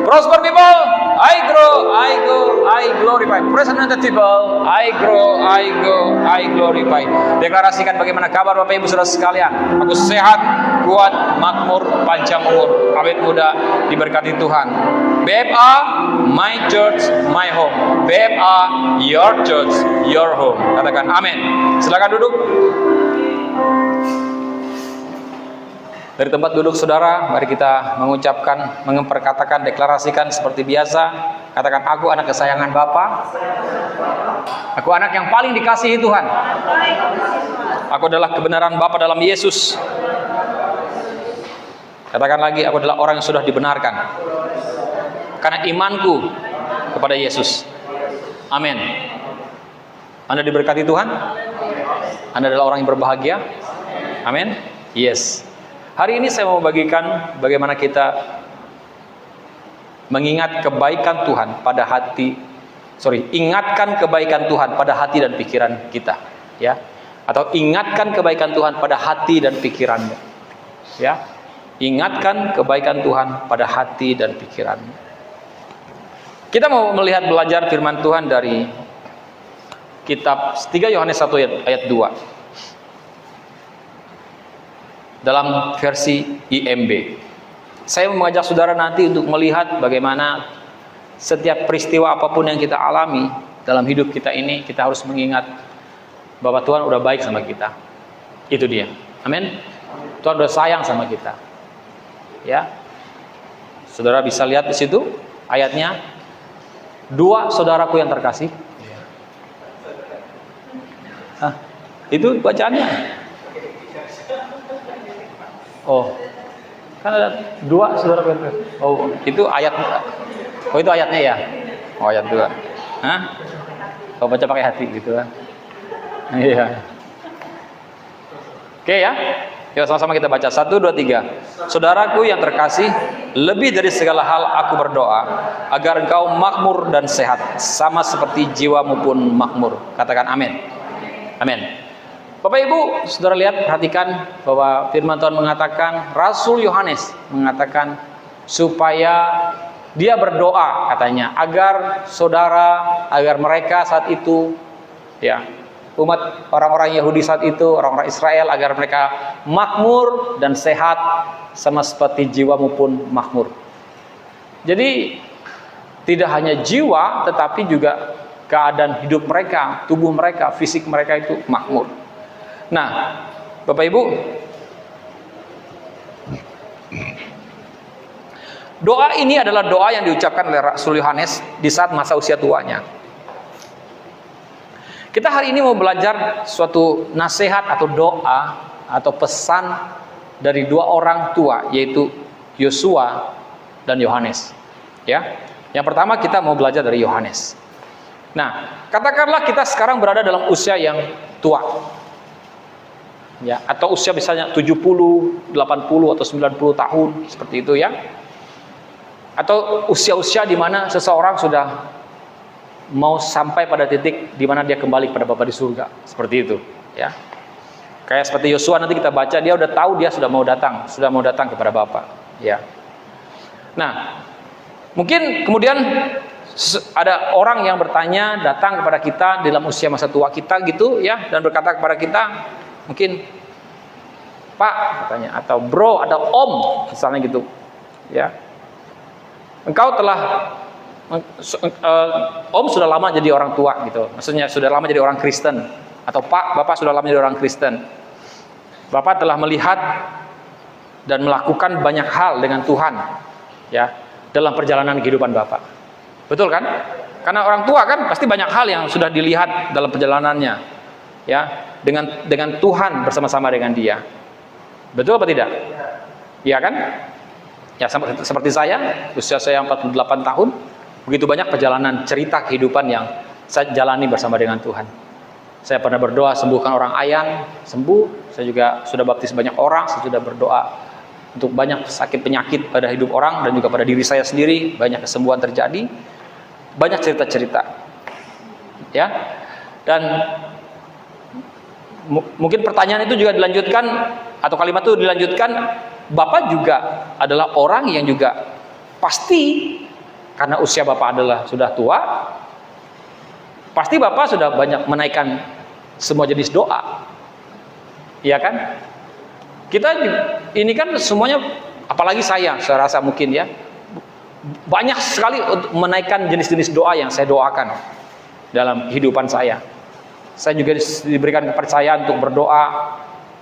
Prosper people, I grow, I glorify. Present people, I grow, I glorify. Deklarasikan bagaimana kabar Bapak Ibu Saudara sekalian. Aku sehat, kuat, makmur, panjang umur, awet muda, diberkati Tuhan. BFA, my church, my home. BFA, your church, your home. Katakan amin. Silakan duduk. Dari tempat duduk saudara, mari kita mengucapkan, memperkatakan, deklarasikan seperti biasa. Katakan, aku anak kesayangan Bapa. Aku anak yang paling dikasihi Tuhan. Aku adalah kebenaran Bapa dalam Yesus. Katakan lagi, aku adalah orang yang sudah dibenarkan karena imanku kepada Yesus. Amin. Anda diberkati Tuhan? Anda adalah orang yang berbahagia? Amin. Yes. Hari ini saya mau bagikan bagaimana kita mengingat kebaikan Tuhan pada hati, ingatkan kebaikan Tuhan pada hati dan pikiran kita, ya. Atau ingatkan kebaikan Tuhan pada hati dan pikiranmu, ya. Ingatkan kebaikan Tuhan pada hati dan pikiranmu. Kita mau melihat belajar firman Tuhan dari kitab 3 Yohanes 1 ayat 2. Dalam versi IMB. Saya mengajak saudara nanti untuk melihat bagaimana setiap peristiwa apapun yang kita alami dalam hidup kita ini, kita harus mengingat bahwa Tuhan udah baik sama kita. Itu dia. Amin. Tuhan udah sayang sama kita. Ya. Saudara bisa lihat di situ ayatnya. 2 saudaraku yang terkasih. Itu bacaannya. Oh, kan ada 2 saudara Petrus. Oh, itu ayat. Oh, itu ayatnya ya. Oh, ayat 2. Hah? Kau baca pakai hati gitu kan? Iya. Oke ya. Yuk sama-sama kita baca 1, 2, 3. Saudaraku yang terkasih, lebih dari segala hal aku berdoa agar engkau makmur dan sehat, sama seperti jiwamu pun makmur. Katakan amin. Amin. Bapak Ibu, saudara lihat, perhatikan bahwa firman Tuhan mengatakan, Rasul Yohanes mengatakan supaya dia berdoa katanya agar mereka saat itu, ya, umat orang-orang Yahudi saat itu, orang-orang Israel, agar mereka makmur dan sehat sama seperti jiwamu pun makmur. Jadi tidak hanya jiwa, tetapi juga keadaan hidup mereka, tubuh mereka, fisik mereka itu makmur. Nah, Bapak Ibu, doa ini adalah doa yang diucapkan oleh Rasul Yohanes di saat masa usia tuanya. Kita hari ini mau belajar suatu nasihat atau doa atau pesan dari 2 orang tua, yaitu Yosua dan Yohanes. Ya, yang pertama kita mau belajar dari Yohanes. Nah, katakanlah kita sekarang berada dalam usia yang tua. Ya, atau usia misalnya 70, 80 atau 90 tahun seperti itu ya. Atau usia-usia di mana seseorang sudah mau sampai pada titik di mana dia kembali pada Bapa di surga, seperti itu ya. Kayak seperti Yosua nanti kita baca, dia udah tahu dia sudah mau datang kepada Bapa, ya. Nah, mungkin kemudian ada orang yang bertanya, datang kepada kita dalam usia masa tua kita gitu ya, dan berkata kepada kita, mungkin Pak katanya, atau Bro, atau Om misalnya gitu ya, engkau telah Om sudah lama jadi orang tua gitu, maksudnya sudah lama jadi orang Kristen, atau Pak, Bapak sudah lama jadi orang Kristen, Bapak telah melihat dan melakukan banyak hal dengan Tuhan ya dalam perjalanan kehidupan Bapak, betul kan? Karena orang tua kan pasti banyak hal yang sudah dilihat dalam perjalanannya ya, dengan Tuhan, bersama-sama dengan Dia. Betul apa tidak? Iya kan? Ya, seperti saya, usia saya 48 tahun, begitu banyak perjalanan cerita kehidupan yang saya jalani bersama dengan Tuhan. Saya pernah berdoa sembuhkan orang ayan, sembuh. Saya juga sudah baptis banyak orang, saya sudah berdoa untuk banyak sakit penyakit pada hidup orang dan juga pada diri saya sendiri, banyak kesembuhan terjadi. Banyak cerita-cerita. Ya. Dan mungkin pertanyaan itu juga dilanjutkan, atau kalimat itu dilanjutkan, Bapak juga adalah orang yang juga pasti karena usia Bapak adalah sudah tua, pasti Bapak sudah banyak menaikkan semua jenis doa. Iya kan? Kita ini kan semuanya, apalagi saya rasa mungkin ya, banyak sekali untuk menaikkan jenis-jenis doa yang saya doakan dalam kehidupan saya. Saya juga diberikan kepercayaan untuk berdoa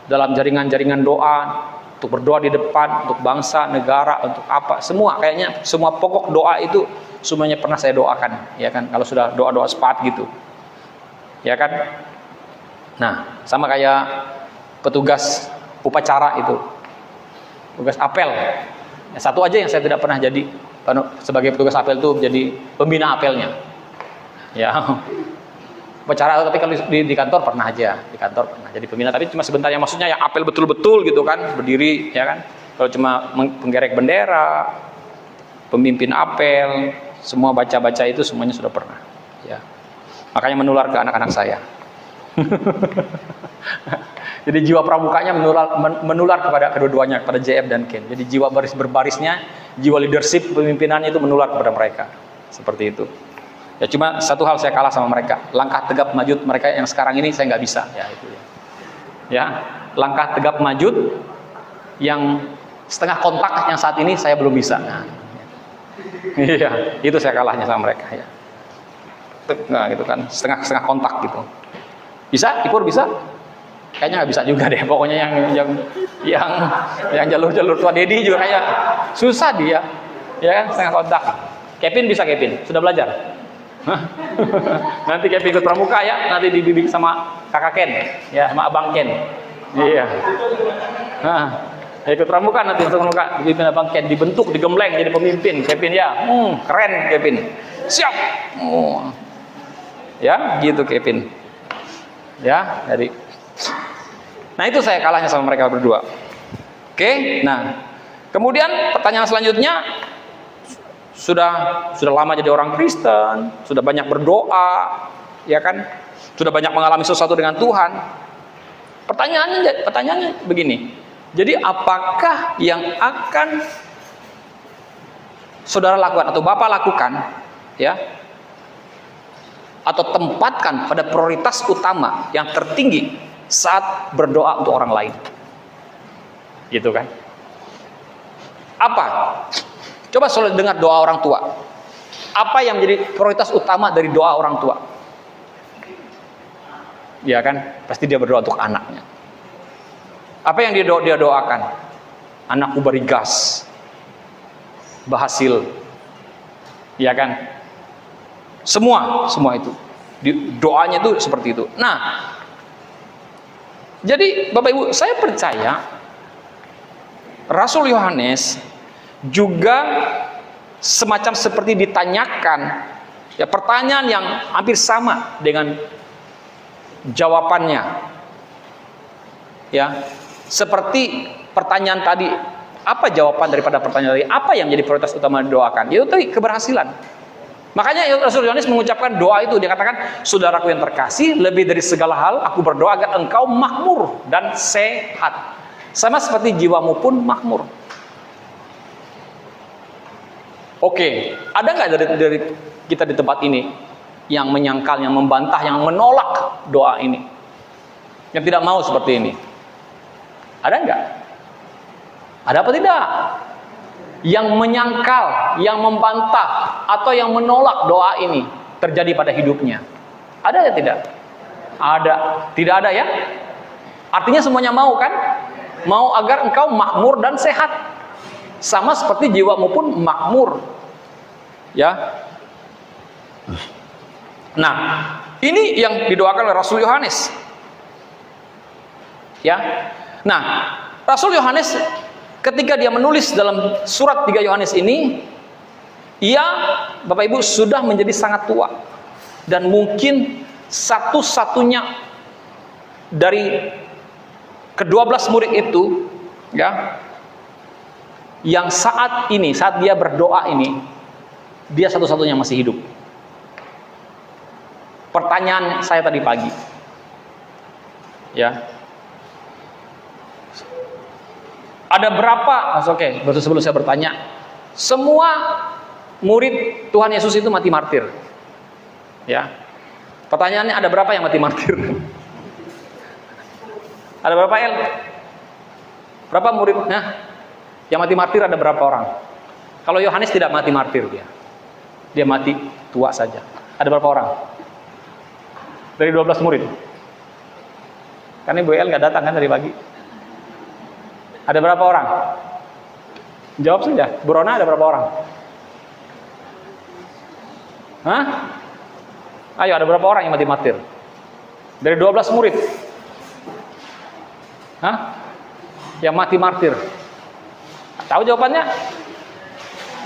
dalam jaringan-jaringan doa, untuk berdoa di depan, untuk bangsa, negara, untuk apa, semua kayaknya semua pokok doa itu semuanya pernah saya doakan, ya kan? Kalau sudah doa-doa sepat gitu, ya kan? Nah, sama kayak petugas upacara itu, tugas apel. Ya, satu aja yang saya tidak pernah jadi sebagai petugas apel itu jadi pembina apelnya, ya. Upacara, tapi kalau di kantor pernah aja, di kantor pernah jadi pembina, tapi cuma sebentar, yang maksudnya yang apel betul-betul gitu kan, berdiri, ya kan. Kalau cuma penggerek bendera, pemimpin apel, semua baca-baca itu semuanya sudah pernah, ya. Makanya menular ke anak-anak saya. Jadi jiwa pramukanya menular kepada kedua-duanya, kepada JF dan Ken. Jadi jiwa baris berbarisnya, jiwa leadership pemimpinannya itu menular kepada mereka, seperti itu. Ya, cuma satu hal saya kalah sama mereka, langkah tegap maju mereka yang sekarang ini saya nggak bisa, ya itu ya. Ya, langkah tegap maju yang setengah kontak yang saat ini saya belum bisa. Nah, iya, itu saya kalahnya sama mereka ya. Nah, gitu kan, setengah kontak gitu. Bisa, Ipur bisa? Kayaknya nggak bisa juga deh. Pokoknya yang jalur tua Dedi juga kayak susah dia, ya kan, setengah kontak. Kevin bisa, Kevin sudah belajar. Nanti Kevin ikut pramuka ya, nanti dibimbing sama kakak Ken, ya, sama abang Ken. Iya. Nah, ikut pramuka nanti untuk pramuka, dibimbing abang Ken, dibentuk, digembleng jadi pemimpin. Kevin ya, keren Kevin. Siap. Ya, gitu Kevin. Ya, jadi. Nah, itu saya kalahnya sama mereka berdua. Oke, nah, kemudian pertanyaan selanjutnya, sudah lama jadi orang Kristen, sudah banyak berdoa, ya kan, sudah banyak mengalami sesuatu dengan Tuhan. Pertanyaannya begini, jadi apakah yang akan saudara lakukan atau Bapak lakukan, ya, atau tempatkan pada prioritas utama yang tertinggi saat berdoa untuk orang lain, gitu kan? Apa? Coba selalu dengar doa orang tua. Apa yang menjadi prioritas utama dari doa orang tua? Ya kan, pasti dia berdoa untuk anaknya. Apa yang dia doakan? Anakku berigas, berhasil, ya kan? Semua itu. Doanya itu seperti itu. Nah, jadi Bapak Ibu, saya percaya Rasul Yohanes juga semacam seperti ditanyakan, ya, pertanyaan yang hampir sama dengan jawabannya, ya, seperti pertanyaan tadi. Apa jawaban daripada pertanyaan tadi? Apa yang menjadi prioritas utama didoakan? Yaitu tadi keberhasilan. Makanya Rasul Yohanes mengucapkan doa itu, dia katakan, saudaraku yang terkasih, lebih dari segala hal aku berdoa agar engkau makmur dan sehat, sama seperti jiwamu pun makmur. Oke, ada nggak dari kita di tempat ini yang menyangkal, yang membantah, yang menolak doa ini, yang tidak mau seperti ini? Ada nggak? Ada apa tidak? Yang menyangkal, yang membantah, atau yang menolak doa ini terjadi pada hidupnya? Ada atau tidak? Ada. Tidak ada ya? Artinya semuanya mau kan? Mau agar engkau makmur dan sehat, sama seperti jiwamu pun makmur, ya. Nah, ini yang didoakan oleh Rasul Yohanes, ya. Nah, Rasul Yohanes ketika dia menulis dalam surat 3 Yohanes ini, ia, Bapak Ibu, sudah menjadi sangat tua, dan mungkin satu-satunya dari ke-12 murid itu, ya, yang saat dia berdoa ini, dia satu-satunya masih hidup. Pertanyaan saya tadi pagi, ya, ada berapa? Oke, sebelum saya bertanya, semua murid Tuhan Yesus itu mati martir. Ya. Pertanyaannya, ada berapa yang mati martir? Ada berapa, El? Berapa muridnya yang mati martir, ada berapa orang? Kalau Yohanes tidak mati martir dia. Dia mati tua saja. Ada berapa orang? Dari 12 murid. Karena Ibu El nggak datang kan tadi pagi. Ada berapa orang? Jawab saja. Bu Rona, ada berapa orang? Hah? Ayo, ada berapa orang yang mati martir? Dari 12 murid. Hah? Yang mati martir. Tahu jawabannya?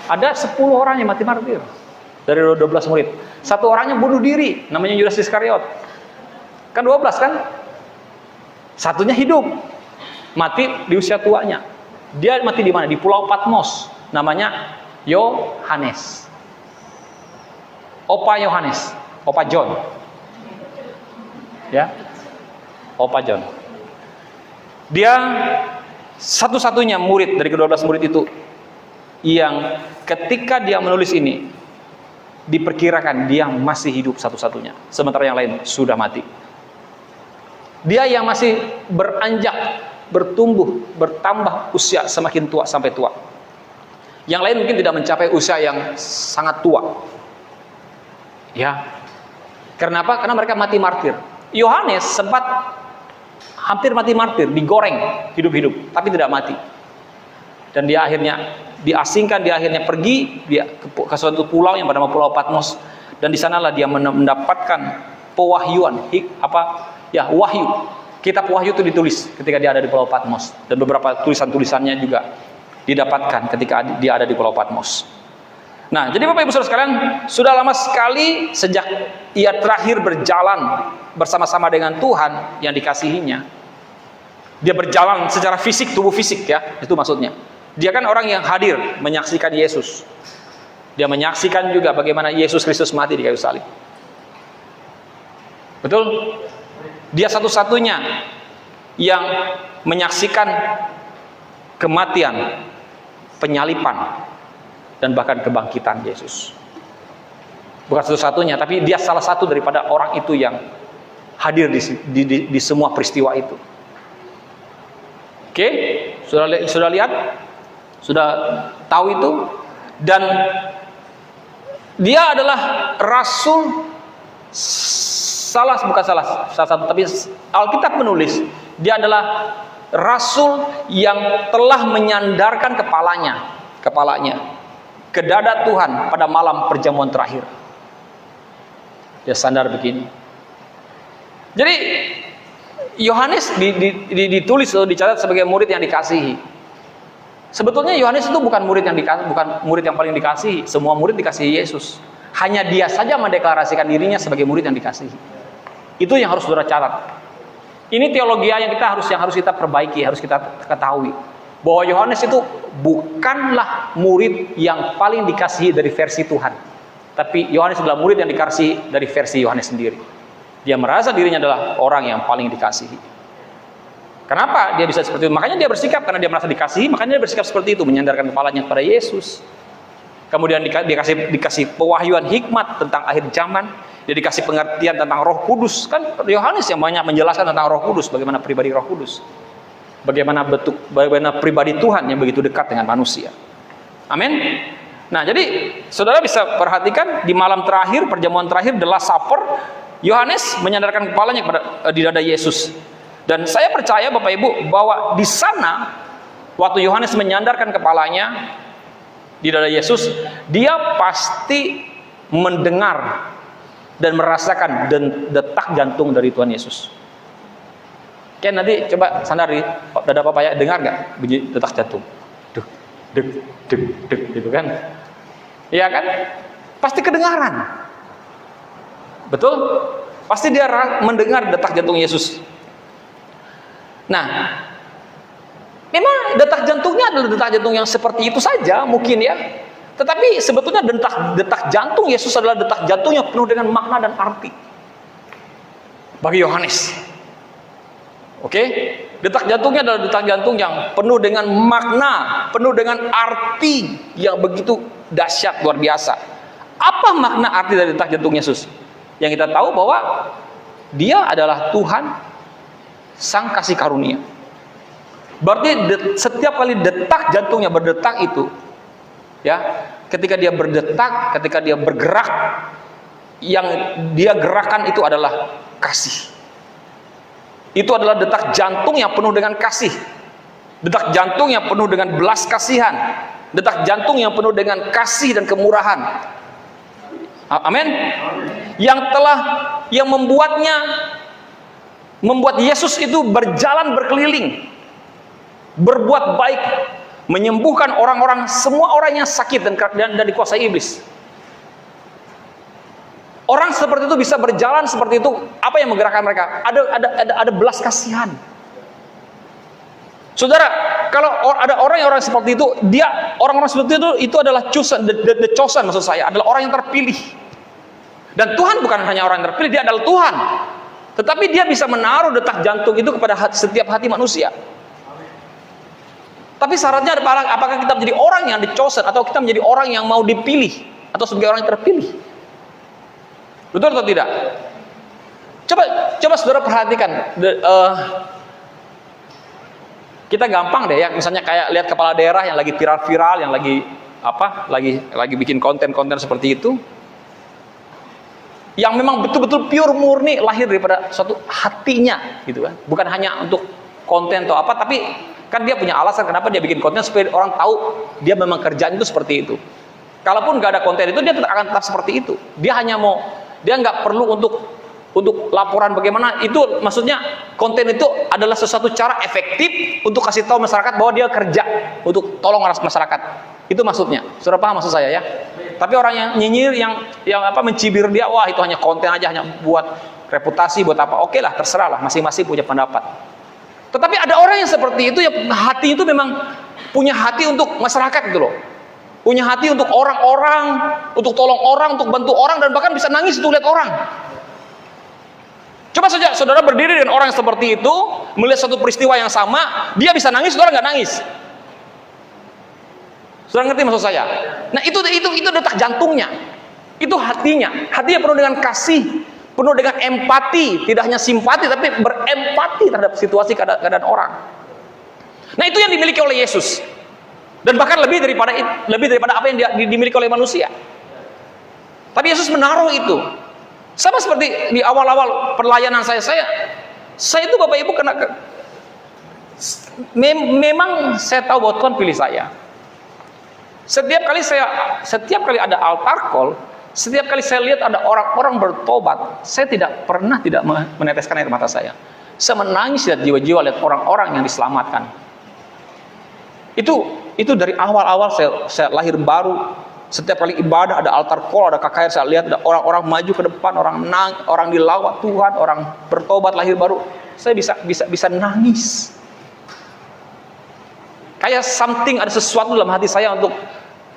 Ada 10 orang yang mati martir dari 12 murid. Satu orangnya bunuh diri, namanya Yudas Iskariot. Kan 12 kan? Satunya hidup, mati di usia tuanya. Dia mati di mana? Di Pulau Patmos. Namanya Yohanes. Opa Yohanes, Opa John. Ya. Opa John. Dia satu-satunya murid dari ke-12 murid itu yang ketika dia menulis ini diperkirakan dia masih hidup satu-satunya, sementara yang lain sudah mati. Dia yang masih beranjak, bertumbuh, bertambah usia semakin tua sampai tua. Yang lain mungkin tidak mencapai usia yang sangat tua. Ya. Kenapa? Karena mereka mati martir. Yohanes sempat hampir mati martir, digoreng hidup-hidup, tapi tidak mati. Dan dia akhirnya diasingkan, dia akhirnya pergi dia ke suatu pulau yang bernama Pulau Patmos, dan di sanalah dia mendapatkan pewahyuan, wahyu. Kitab Wahyu itu ditulis ketika dia ada di Pulau Patmos, dan beberapa tulisan-tulisannya juga didapatkan ketika dia ada di Pulau Patmos. Nah, jadi Bapak Ibu Saudara sekalian, sudah lama sekali sejak ia terakhir berjalan bersama-sama dengan Tuhan yang dikasihinya. Dia berjalan secara fisik, tubuh fisik ya, itu maksudnya. Dia kan orang yang hadir menyaksikan Yesus. Dia menyaksikan juga bagaimana Yesus Kristus mati di kayu salib. Betul? Dia satu-satunya yang menyaksikan kematian, penyalipan, dan bahkan kebangkitan Yesus. Bukan satu-satunya, tapi dia salah satu daripada orang itu yang hadir di semua peristiwa itu. Oke, sudah lihat, sudah tahu itu, dan dia adalah rasul bukan salah satu, tapi Alkitab menulis dia adalah rasul yang telah menyandarkan kepalanya ke dada Tuhan pada malam perjamuan terakhir. Dia sandar begini. Jadi Yohanes ditulis atau dicatat sebagai murid yang dikasihi. Sebetulnya Yohanes itu bukan murid yang paling dikasihi. Semua murid dikasihi Yesus. Hanya dia saja mendeklarasikan dirinya sebagai murid yang dikasihi. Itu yang harus saudara catat. Ini teologi yang harus kita perbaiki, harus kita ketahui. Bahwa Yohanes itu bukanlah murid yang paling dikasihi dari versi Tuhan. Tapi Yohanes adalah murid yang dikasihi dari versi Yohanes sendiri. Dia merasa dirinya adalah orang yang paling dikasihi. Kenapa dia bisa seperti itu? Makanya dia bersikap, karena dia merasa dikasihi, makanya dia bersikap seperti itu, menyandarkan kepalanya kepada Yesus. Kemudian dikasih pewahyuan hikmat tentang akhir zaman. Dia dikasih pengertian tentang Roh Kudus. Kan Yohanes yang banyak menjelaskan tentang Roh Kudus, bagaimana pribadi Roh Kudus. Bagaimana pribadi Tuhan yang begitu dekat dengan manusia. Amin. Nah, jadi saudara bisa perhatikan di malam terakhir, perjamuan terakhir, The Last Supper, Yohanes menyandarkan kepalanya di dada Yesus. Dan saya percaya Bapak Ibu bahwa di sana waktu Yohanes menyandarkan kepalanya di dada Yesus, dia pasti mendengar dan merasakan detak jantung dari Tuhan Yesus. Oke, nanti coba sandar di dada Bapak ya, dengar nggak bunyi detak jantung? Duk, duk, duk, duk, gitu kan? Iya kan? Pasti kedengaran. Betul? Pasti dia mendengar detak jantung Yesus. Nah, memang detak jantungnya adalah detak jantung yang seperti itu saja mungkin ya. Tetapi sebetulnya detak jantung Yesus adalah detak jantung yang penuh dengan makna dan arti bagi Yohanes. Oke? Detak jantungnya adalah detak jantung yang penuh dengan makna, penuh dengan arti yang begitu dahsyat, luar biasa. Apa makna arti dari detak jantung Yesus? Yang kita tahu bahwa dia adalah Tuhan sang kasih karunia. Berarti setiap kali detak jantungnya berdetak itu, ya, ketika dia berdetak, ketika dia bergerak, yang dia gerakan itu adalah kasih. Itu adalah detak jantung yang penuh dengan kasih. Detak jantung yang penuh dengan belas kasihan. Detak jantung yang penuh dengan kasih dan kemurahan. Amin. Yang membuat Yesus itu berjalan berkeliling, berbuat baik, menyembuhkan orang-orang, semua orang yang sakit dan dikuasai iblis. Orang seperti itu bisa berjalan seperti itu. Apa yang menggerakkan mereka? Ada belas kasihan. Saudara, kalau ada orang seperti itu, orang-orang seperti itu adalah chosen, the chosen, maksud saya, adalah orang yang terpilih. Dan Tuhan bukan hanya orang yang terpilih, dia adalah Tuhan. Tetapi dia bisa menaruh detak jantung itu kepada setiap hati manusia. Tapi syaratnya adalah apakah kita menjadi orang yang the chosen, atau kita menjadi orang yang mau dipilih, atau sebagai orang yang terpilih. Betul atau tidak? Coba saudara perhatikan. Kita gampang deh ya, misalnya kayak lihat kepala daerah yang lagi viral-viral, yang lagi bikin konten-konten seperti itu, yang memang betul-betul pure murni lahir daripada suatu hatinya, gitu kan? Bukan hanya untuk konten atau apa, tapi kan dia punya alasan kenapa dia bikin konten supaya orang tahu dia memang kerjaan itu seperti itu. Kalaupun nggak ada konten itu, dia akan tetap seperti itu. Dia nggak perlu untuk laporan bagaimana, itu maksudnya konten itu adalah sesuatu cara efektif untuk kasih tahu masyarakat bahwa dia kerja untuk tolong masyarakat. Itu maksudnya. Saudara paham maksud saya ya? Tapi orang yang nyinyir, yang mencibir dia, wah itu hanya konten aja, hanya buat reputasi, buat apa? Oke lah, terserah lah, masing-masing punya pendapat. Tetapi ada orang yang seperti itu, ya hati itu memang punya hati untuk masyarakat gitu loh. Punya hati untuk orang-orang, untuk tolong orang, untuk bantu orang, dan bahkan bisa nangis untuk lihat orang. Coba saja saudara berdiri dengan orang yang seperti itu, melihat satu peristiwa yang sama, dia bisa nangis, saudara nggak nangis. Saudara ngerti maksud saya? Nah itu detak jantungnya, itu hatinya. Hatinya penuh dengan kasih, penuh dengan empati, tidak hanya simpati, tapi berempati terhadap situasi keadaan orang. Nah itu yang dimiliki oleh Yesus, dan bahkan lebih daripada apa yang dimiliki oleh manusia. Tapi Yesus menaruh itu. Sama seperti di awal-awal pelayanan saya itu Bapak Ibu memang saya tahu bahwa Tuhan pilih saya. Setiap kali ada altar call, setiap kali saya lihat ada orang-orang bertobat, saya tidak pernah tidak meneteskan air mata saya. Saya menangis lihat jiwa-jiwa, lihat orang-orang yang diselamatkan. Itu dari awal-awal saya lahir baru. Setiap kali ibadah ada altar call, ada KKR, saya lihat ada orang-orang maju ke depan, orang dilawat Tuhan, orang bertobat lahir baru. Saya bisa nangis. Kayak ada sesuatu dalam hati saya untuk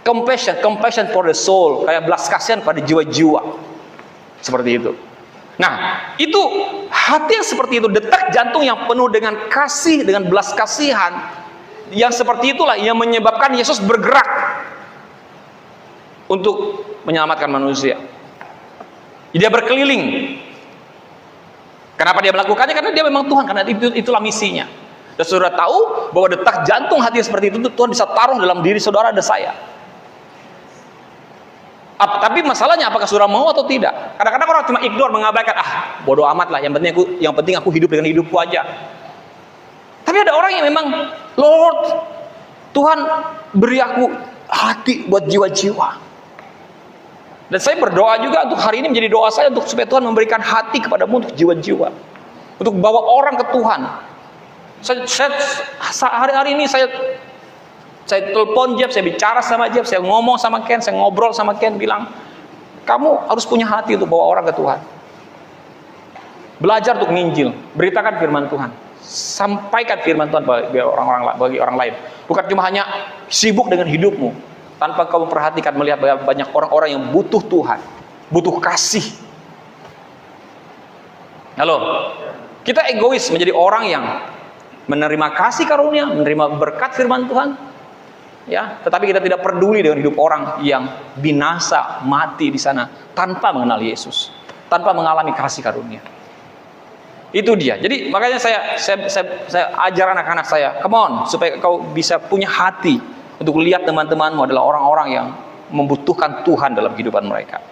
compassion for the soul, kayak belas kasihan pada jiwa-jiwa. Seperti itu. Nah, itu hati yang seperti itu, detak jantung yang penuh dengan kasih, dengan belas kasihan, yang seperti itulah yang menyebabkan Yesus bergerak untuk menyelamatkan manusia. Dia berkeliling. Kenapa dia melakukannya? Karena dia memang Tuhan, karena itulah misinya. Dan saudara tahu bahwa detak jantung hati seperti itu Tuhan bisa taruh dalam diri saudara dan saya. Tapi masalahnya apakah saudara mau atau tidak? Kadang-kadang orang cuma ignore, mengabaikan, bodoh amat lah, yang penting aku hidup dengan hidupku aja. Tapi ada orang yang memang, Lord, Tuhan beri aku hati buat jiwa-jiwa. Dan saya berdoa juga untuk hari ini, menjadi doa saya untuk supaya Tuhan memberikan hati kepadamu untuk jiwa-jiwa, untuk bawa orang ke Tuhan. Hari-hari ini saya telepon Jeff, saya bicara sama Jeff, saya ngomong sama Ken, saya ngobrol sama Ken, bilang kamu harus punya hati untuk bawa orang ke Tuhan. Belajar untuk nginjil, beritakan firman Tuhan, sampaikan firman Tuhan bagi orang lain. Bukan cuma hanya sibuk dengan hidupmu tanpa kamu perhatikan, melihat banyak orang-orang yang butuh Tuhan, butuh kasih. Halo, kita egois menjadi orang yang menerima kasih karunia, menerima berkat firman Tuhan, Ya, tetapi kita tidak peduli dengan hidup orang yang binasa, mati di sana tanpa mengenal Yesus, tanpa mengalami kasih karunia. Itu dia. Jadi makanya saya ajar anak-anak saya, come on, supaya kau bisa punya hati untuk lihat teman-temanmu adalah orang-orang yang membutuhkan Tuhan dalam kehidupan mereka.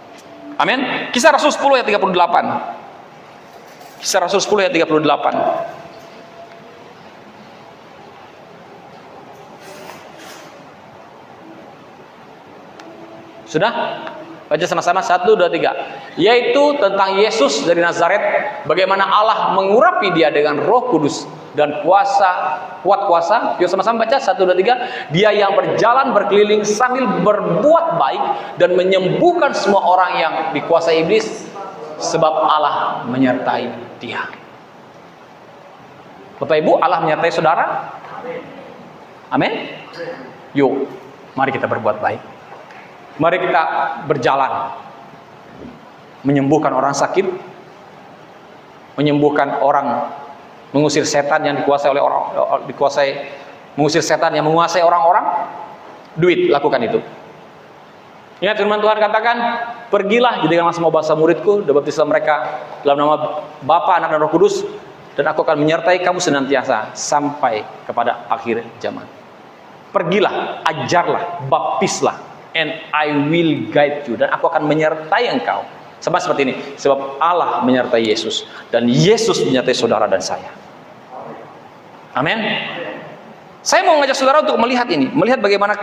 Amin. Kisah Rasul 10 ayat 38. Kisah Rasul 10 ayat 38. Sudah? Baca sama-sama 1, 2, 3. Yaitu tentang Yesus dari Nazaret, bagaimana Allah mengurapi dia dengan Roh Kudus dan kuat kuasa. Yuk sama-sama baca 1, 2, 3. Dia yang berjalan berkeliling sambil berbuat baik dan menyembuhkan semua orang yang dikuasai iblis, sebab Allah menyertai dia. Bapak Ibu, Allah menyertai saudara? Amin. Yuk, mari kita berbuat baik. Mari kita berjalan menyembuhkan orang sakit, menyembuhkan orang, mengusir setan yang dikuasai oleh orang, mengusir setan yang menguasai orang-orang. Duit, lakukan itu. Ingat firman Tuhan katakan, pergilah jadikanlah semua bangsa muridku, dan baptislah mereka dalam nama Bapa, Anak, dan Roh Kudus, dan aku akan menyertai kamu senantiasa sampai kepada akhir zaman. Pergilah, ajarlah, baptislah, and I will guide you, dan aku akan menyertai engkau. Sama seperti ini, sebab Allah menyertai Yesus, dan Yesus menyertai saudara dan saya. Amin. Saya mau mengajak saudara untuk melihat ini, melihat bagaimana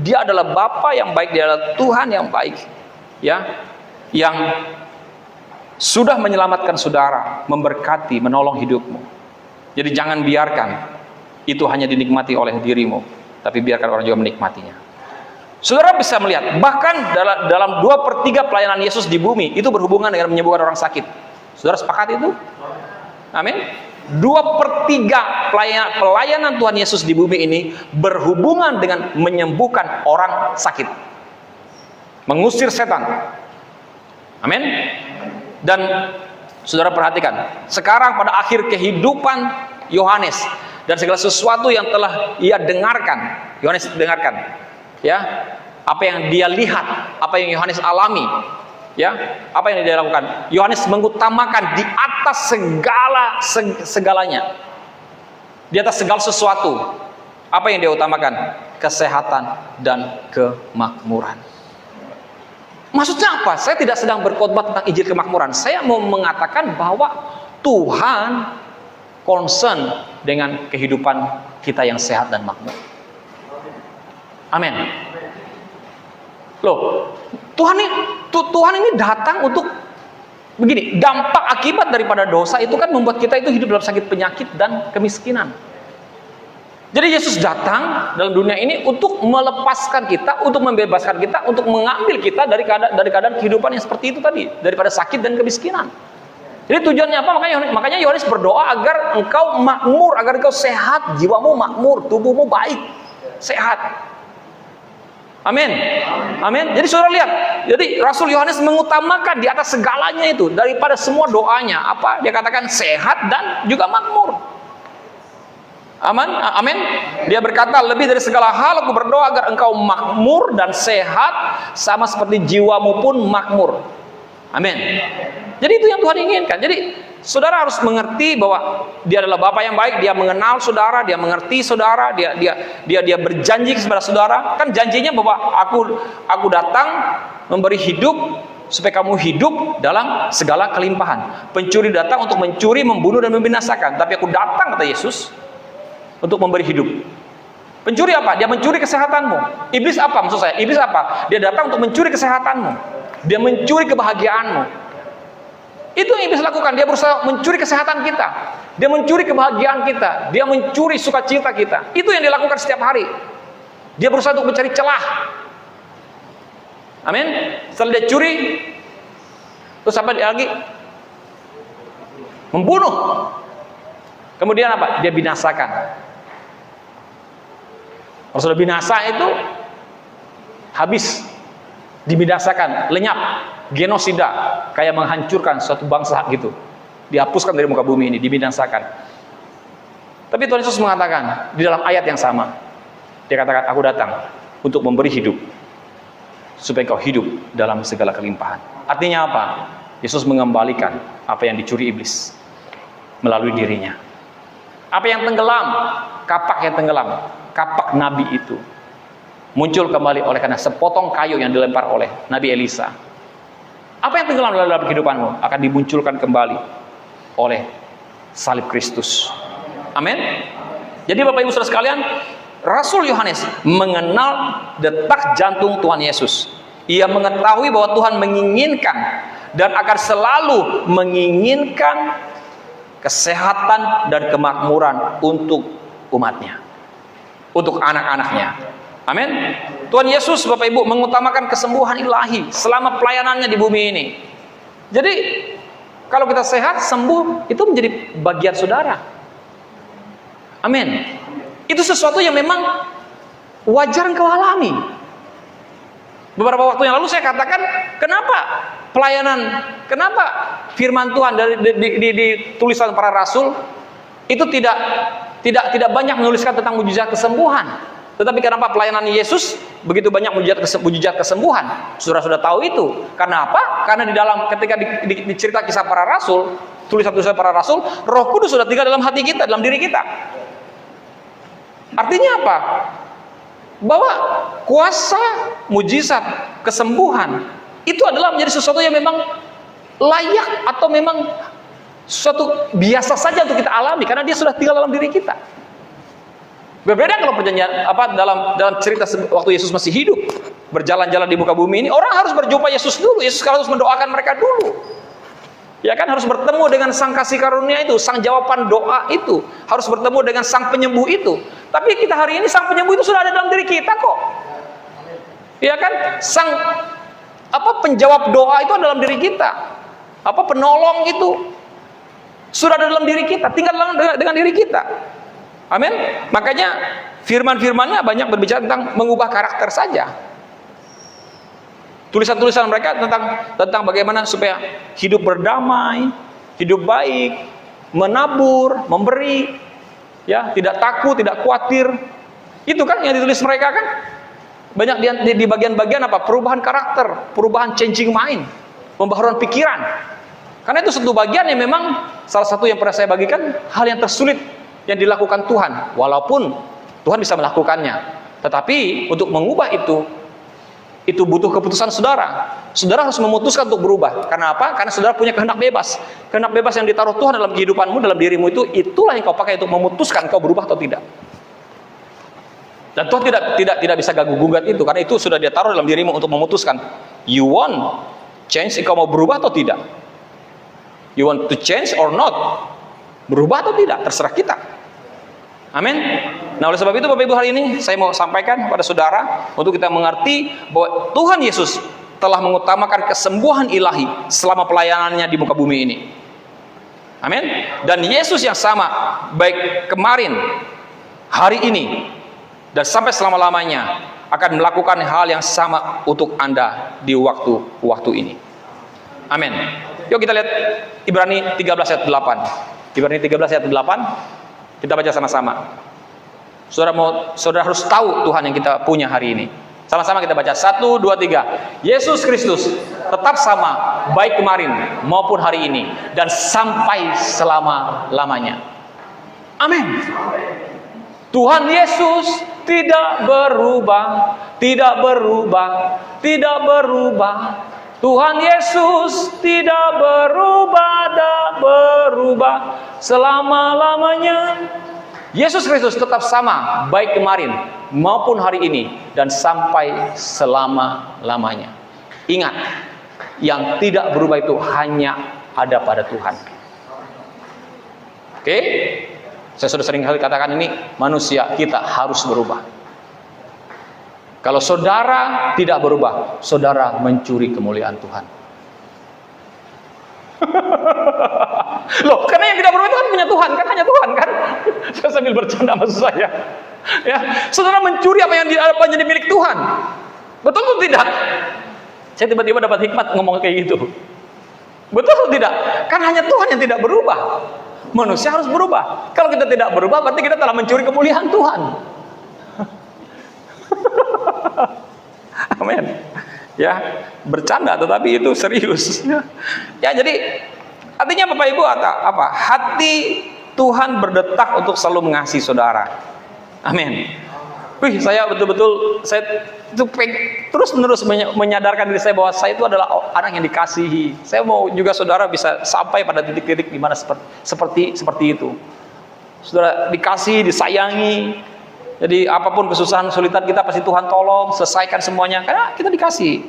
dia adalah Bapa yang baik, dia adalah Tuhan yang baik, ya, yang sudah menyelamatkan saudara, memberkati, menolong hidupmu. Jadi jangan biarkan itu hanya dinikmati oleh dirimu, tapi biarkan orang juga menikmatinya. Saudara bisa melihat, bahkan dalam 2/3 pelayanan Yesus di bumi itu berhubungan dengan menyembuhkan orang sakit. Saudara sepakat itu? Amin. 2/3 pelayanan Tuhan Yesus di bumi ini berhubungan dengan menyembuhkan orang sakit, mengusir setan. Amin. Dan saudara perhatikan, sekarang pada akhir kehidupan Yohanes dan segala sesuatu yang telah ia dengarkan, Yohanes dengarkan, ya, apa yang dia lihat, apa yang Yohanes alami, ya, apa yang dia lakukan. Yohanes mengutamakan di atas segalanya, di atas segala sesuatu. Apa yang dia utamakan? Kesehatan dan kemakmuran. Maksudnya apa? Saya tidak sedang berkhotbah tentang Injil kemakmuran. Saya mau mengatakan bahwa Tuhan concern dengan kehidupan kita yang sehat dan makmur. Amin. Loh, Tuhan ini datang untuk begini, dampak akibat daripada dosa itu kan membuat kita itu hidup dalam sakit penyakit dan kemiskinan. Jadi Yesus datang dalam dunia ini untuk melepaskan kita, untuk membebaskan kita, untuk mengambil kita dari keadaan kehidupan yang seperti itu tadi, daripada sakit dan kemiskinan. Jadi tujuannya apa? Makanya Yohanes berdoa agar engkau makmur, agar engkau sehat, jiwamu makmur, tubuhmu baik, sehat. Amin. Amin. Jadi saudara lihat, jadi Rasul Yohanes mengutamakan di atas segalanya itu, daripada semua doanya, apa? Dia katakan sehat dan juga makmur. Amin. Amin. Dia berkata, lebih dari segala hal aku berdoa agar engkau makmur dan sehat, sama seperti jiwamu pun makmur. Amin. Jadi itu yang Tuhan inginkan. Jadi saudara harus mengerti bahwa dia adalah Bapa yang baik, dia mengenal saudara, dia mengerti saudara, dia berjanji kepada saudara. Kan janjinya bahwa aku datang memberi hidup supaya kamu hidup dalam segala kelimpahan. Pencuri datang untuk mencuri, membunuh dan membinasakan, tapi aku datang, kata Yesus, untuk memberi hidup. Pencuri apa? Dia mencuri kesehatanmu. Iblis apa? Maksud saya, iblis apa? Dia datang untuk mencuri kesehatanmu. Dia mencuri kebahagiaanmu. Itu yang iblis lakukan. Dia berusaha mencuri kesehatan kita, dia mencuri kebahagiaan kita, dia mencuri sukacita kita. Itu yang dia lakukan setiap hari. Dia berusaha untuk mencari celah. Amin. Setelah dia curi, terus apa dia lagi? Membunuh. Kemudian apa? Dia binasakan. Kalau sudah binasa itu habis, dibinasakan, lenyap, genosida, kayak menghancurkan suatu bangsa gitu, dihapuskan dari muka bumi ini, dibinasakan. Tapi Tuhan Yesus mengatakan di dalam ayat yang sama, Dia katakan, aku datang untuk memberi hidup, supaya kau hidup dalam segala kelimpahan. Artinya apa? Yesus mengembalikan apa yang dicuri iblis melalui dirinya. Apa yang tenggelam, kapak yang tenggelam, kapak nabi itu muncul kembali oleh karena sepotong kayu yang dilempar oleh Nabi Elisa. Apa yang tenggelam dalam kehidupanmu akan dimunculkan kembali oleh salib Kristus. Amin. Jadi Bapak Ibu Saudara sekalian, Rasul Yohanes mengenal detak jantung Tuhan Yesus. Ia mengetahui bahwa Tuhan menginginkan dan akan selalu menginginkan kesehatan dan kemakmuran untuk umatnya, untuk anak-anaknya. Amin. Tuhan Yesus, Bapak Ibu, mengutamakan kesembuhan ilahi selama pelayanannya di bumi ini. Jadi kalau kita sehat, sembuh, itu menjadi bagian saudara. Amin. Itu sesuatu yang memang wajar engkau alami. Beberapa waktu yang lalu saya katakan, kenapa kenapa firman Tuhan di tulisan para rasul itu tidak banyak menuliskan tentang mujizat kesembuhan. Tetapi kenapa pelayanan Yesus begitu banyak mujizat kesembuhan? Saudara sudah tahu itu. Karena apa? Karena di dalam ketika dicerita kisah para rasul, tulisan-tulisan para rasul, Roh Kudus sudah tinggal dalam hati kita, dalam diri kita. Artinya apa? Bahwa kuasa mujizat kesembuhan itu adalah menjadi sesuatu yang memang layak atau memang sesuatu biasa saja untuk kita alami karena dia sudah tinggal dalam diri kita. Berbeda kalau perjanjian dalam cerita waktu Yesus masih hidup, berjalan-jalan di muka bumi ini, orang harus berjumpa Yesus dulu. Yesus harus mendoakan mereka dulu. Ya kan, harus bertemu dengan sang kasih karunia itu, sang jawaban doa itu, harus bertemu dengan sang penyembuh itu. Tapi kita hari ini sang penyembuh itu sudah ada dalam diri kita kok. Ya kan, sang penjawab doa itu ada dalam diri kita. Penolong itu sudah ada dalam diri kita, tinggal dengan diri kita. Amin. Makanya firman-firmannya banyak berbicara tentang mengubah karakter saja. Tulisan-tulisan mereka tentang bagaimana supaya hidup berdamai, hidup baik, menabur, memberi, ya, tidak takut, tidak khawatir. Itu kan yang ditulis mereka kan. Banyak di bagian-bagian perubahan karakter, perubahan changing mind, pembaharuan pikiran. Karena itu satu bagian yang memang salah satu yang pernah saya bagikan, hal yang tersulit yang dilakukan Tuhan, walaupun Tuhan bisa melakukannya, tetapi untuk mengubah itu butuh keputusan saudara. Saudara harus memutuskan untuk berubah. Karena apa? Karena saudara punya kehendak bebas. Kehendak bebas yang ditaruh Tuhan dalam kehidupanmu, dalam dirimu itulah yang kau pakai untuk memutuskan kau berubah atau tidak. Dan Tuhan tidak bisa ganggu gugat itu, karena itu sudah dia taruh dalam dirimu untuk memutuskan. You want change, kau mau berubah atau tidak? You want to change or not? Berubah atau tidak? Terserah kita. Amin. Nah, oleh sebab itu Bapak Ibu, hari ini saya mau sampaikan kepada saudara untuk kita mengerti bahwa Tuhan Yesus telah mengutamakan kesembuhan ilahi selama pelayanannya di muka bumi ini. Amin. Dan Yesus yang sama, baik kemarin, hari ini, dan sampai selama-lamanya akan melakukan hal yang sama untuk Anda di waktu ini. Amin. Yuk kita lihat Ibrani 13 ayat 8. Ibrani 13 ayat 8. Kita baca sama-sama. Saudara harus tahu Tuhan yang kita punya hari ini. Sama-sama kita baca. 1, 2, 3. Yesus Kristus tetap sama, baik kemarin maupun hari ini, dan sampai selama-lamanya. Amin. Tuhan Yesus tidak berubah, tidak berubah, tidak berubah. Tuhan Yesus tidak berubah, tidak berubah selama-lamanya. Yesus Kristus tetap sama, baik kemarin maupun hari ini, dan sampai selama-lamanya. Ingat, yang tidak berubah itu hanya ada pada Tuhan. Oke? Saya sudah sering kali katakan ini, manusia kita harus berubah. Kalau saudara tidak berubah, saudara mencuri kemuliaan Tuhan. Loh, karena yang tidak berubah itu kan punya Tuhan, kan hanya Tuhan kan? Saya sambil bercanda maksud saya. Ya, saudara mencuri apa yang jadi milik Tuhan. Betul atau tidak? Saya tiba-tiba dapat hikmat ngomong kayak gitu. Betul atau tidak? Kan hanya Tuhan yang tidak berubah. Manusia harus berubah. Kalau kita tidak berubah, berarti kita telah mencuri kemuliaan Tuhan. Amin. Ya, bercanda tetapi itu serius. Ya, jadi artinya Bapak Ibu apa? Hati Tuhan berdetak untuk selalu mengasihi saudara. Amin. Wih, saya betul-betul itu terus-menerus menyadarkan diri saya bahwa saya itu adalah anak yang dikasihi. Saya mau juga saudara bisa sampai pada titik-titik di mana seperti itu. Saudara dikasihi, disayangi. Jadi apapun kesusahan, kesulitan kita pasti Tuhan tolong, selesaikan semuanya karena kita dikasihi.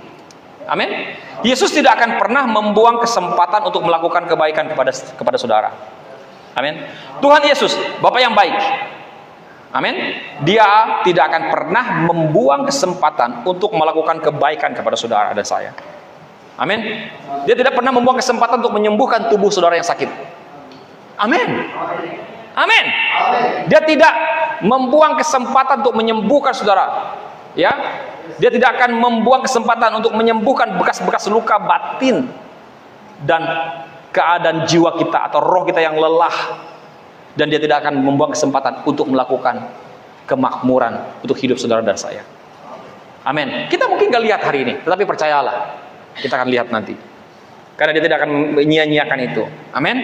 Amin. Yesus tidak akan pernah membuang kesempatan untuk melakukan kebaikan kepada saudara. Amin. Tuhan Yesus, Bapa yang baik. Amin. Dia tidak akan pernah membuang kesempatan untuk melakukan kebaikan kepada saudara dan saya. Amin. Dia tidak pernah membuang kesempatan untuk menyembuhkan tubuh saudara yang sakit. Amin. Amin. Dia tidak membuang kesempatan untuk menyembuhkan saudara. Ya. Dia tidak akan membuang kesempatan untuk menyembuhkan bekas-bekas luka batin dan keadaan jiwa kita atau roh kita yang lelah. Dan dia tidak akan membuang kesempatan untuk melakukan kemakmuran untuk hidup saudara dan saya. Amin. Kita mungkin gak lihat hari ini, tetapi percayalah, kita akan lihat nanti. Karena dia tidak akan menyia-nyiakan itu. Amin.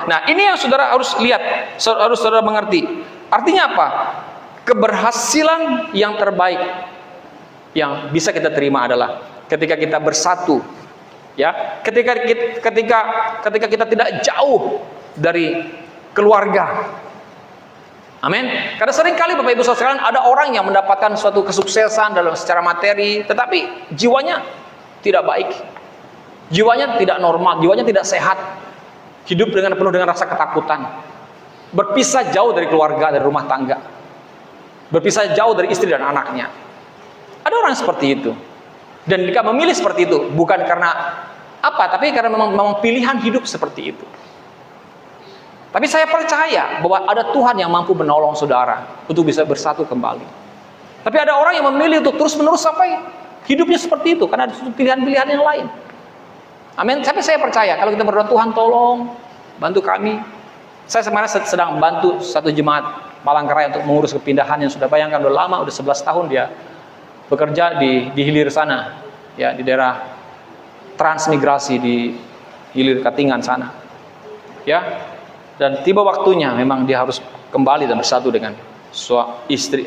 Nah, ini yang saudara harus lihat, harus saudara mengerti. Artinya apa? Keberhasilan yang terbaik yang bisa kita terima adalah ketika kita bersatu, ya. Ketika kita tidak jauh dari keluarga. Amin. Karena seringkali Bapak Ibu Saudara sekalian ada orang yang mendapatkan suatu kesuksesan dalam secara materi, tetapi jiwanya tidak baik. Jiwanya tidak normal, jiwanya tidak sehat. Hidup penuh dengan rasa ketakutan. Berpisah jauh dari keluarga, dari rumah tangga. Berpisah jauh dari istri dan anaknya. Ada orang seperti itu. Dan jika memilih seperti itu bukan karena apa, tapi karena memang pilihan hidup seperti itu. Tapi saya percaya bahwa ada Tuhan yang mampu menolong saudara untuk bisa bersatu kembali. Tapi ada orang yang memilih untuk terus-menerus sampai hidupnya seperti itu karena ada pilihan-pilihan yang lain. Amin. Tapi saya percaya kalau kita berdoa, Tuhan tolong bantu kami. Saya sebenarnya sedang bantu satu jemaat Palangkaraya untuk mengurus kepindahan yang sudah bayangkan udah lama, udah 11 tahun dia bekerja di hilir sana, ya, di daerah transmigrasi di hilir Katingan sana. Ya. Dan tiba waktunya memang dia harus kembali dan bersatu dengan istri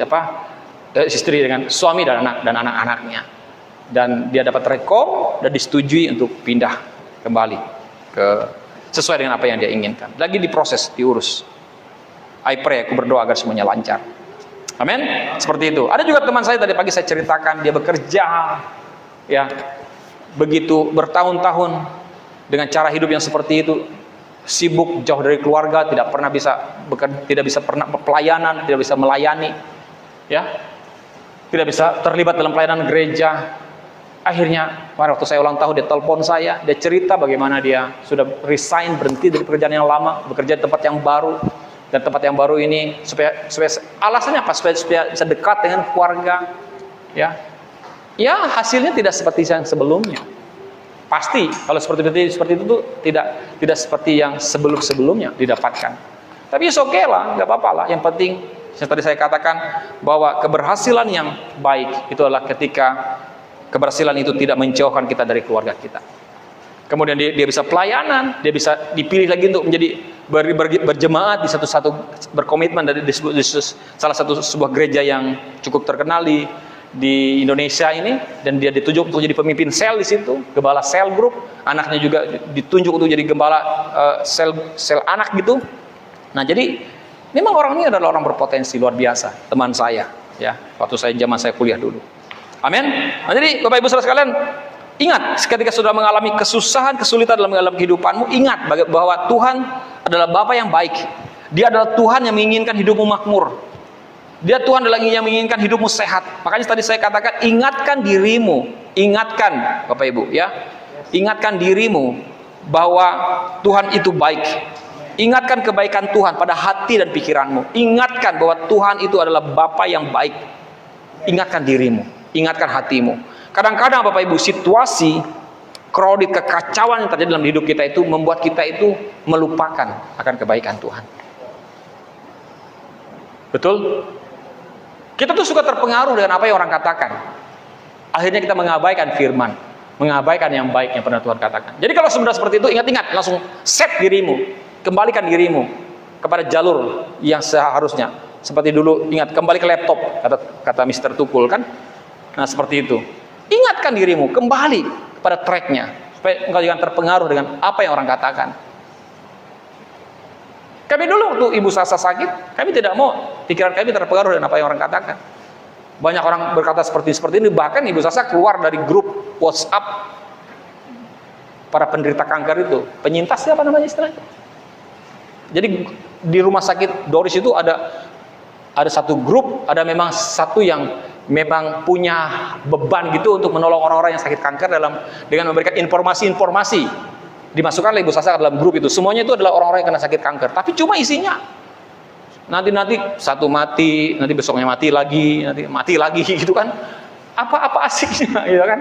dengan suami dan anak-anaknya. Dan dia dapat rekom dan disetujui untuk pindah kembali sesuai dengan apa yang dia inginkan. Lagi diproses, diurus. I pray, aku berdoa agar semuanya lancar. Amin. Seperti itu. Ada juga teman saya tadi pagi saya ceritakan, dia bekerja ya begitu bertahun-tahun dengan cara hidup yang seperti itu. Sibuk jauh dari keluarga, tidak bisa pernah pelayanan, tidak bisa melayani, ya, tidak bisa terlibat dalam pelayanan gereja. Akhirnya waktu saya ulang tahun dia telepon saya, dia cerita bagaimana dia sudah resign, berhenti dari pekerjaan yang lama, bekerja di tempat yang baru, dan tempat yang baru ini supaya alasannya apa? Supaya bisa dekat dengan keluarga, ya. Ya hasilnya tidak seperti yang sebelumnya. Pasti kalau seperti itu tuh tidak seperti yang sebelumnya didapatkan. Tapi oke lah, nggak apa-apa lah. Yang penting yang tadi saya katakan bahwa keberhasilan yang baik itu adalah ketika keberhasilan itu tidak menjauhkan kita dari keluarga kita. Kemudian dia bisa pelayanan, dia bisa dipilih lagi untuk menjadi berjemaat di satu berkomitmen dari salah satu sebuah gereja yang cukup terkenal di Indonesia ini, dan dia ditunjuk untuk jadi pemimpin sel di situ, gembala sel grup, anaknya juga ditunjuk untuk jadi gembala sel anak gitu. Nah, jadi memang orang ini adalah orang berpotensi luar biasa, teman saya, ya, waktu zaman saya kuliah dulu. Amin. Nah, jadi Bapak Ibu Saudara sekalian, ingat ketika sudah mengalami kesusahan, kesulitan dalam kehidupanmu, ingat bahwa Tuhan adalah Bapa yang baik. Dia adalah Tuhan yang menginginkan hidupmu makmur. Dia Tuhan adalah yang menginginkan hidupmu sehat. Makanya tadi saya katakan, ingatkan dirimu, ingatkan Bapak Ibu, ya, ingatkan dirimu bahwa Tuhan itu baik. Ingatkan kebaikan Tuhan pada hati dan pikiranmu. Ingatkan bahwa Tuhan itu adalah Bapa yang baik. Ingatkan dirimu, ingatkan hatimu. Kadang-kadang Bapak Ibu, situasi kredit kekacauan yang terjadi dalam hidup kita itu membuat kita itu melupakan akan kebaikan Tuhan. Betul? Kita tuh suka terpengaruh dengan apa yang orang katakan. Akhirnya kita mengabaikan firman, mengabaikan yang baik yang pernah Tuhan katakan. Jadi kalau sebenarnya seperti itu, ingat-ingat, langsung set dirimu, kembalikan dirimu kepada jalur yang seharusnya. Seperti dulu, ingat, kembali ke laptop, kata Mr. Tukul kan. Nah seperti itu, ingatkan dirimu, kembali kepada tracknya, supaya engkau jangan terpengaruh dengan apa yang orang katakan. Kami dulu waktu Ibu Sasa sakit, kami tidak mau pikiran kami terpengaruh dengan apa yang orang katakan. Banyak orang berkata seperti ini, bahkan Ibu Sasa keluar dari grup WhatsApp para penderita kanker itu, penyintas apa namanya istilahnya. Jadi di rumah sakit Doris itu ada satu grup, ada memang satu yang memang punya beban gitu untuk menolong orang-orang yang sakit kanker dengan memberikan informasi-informasi. Dimasukkan oleh Ibu Sasa dalam grup itu. Semuanya itu adalah orang-orang yang kena sakit kanker. Tapi cuma isinya nanti satu mati, nanti besoknya mati lagi, nanti mati lagi gitu kan. Apa asiknya gitu kan.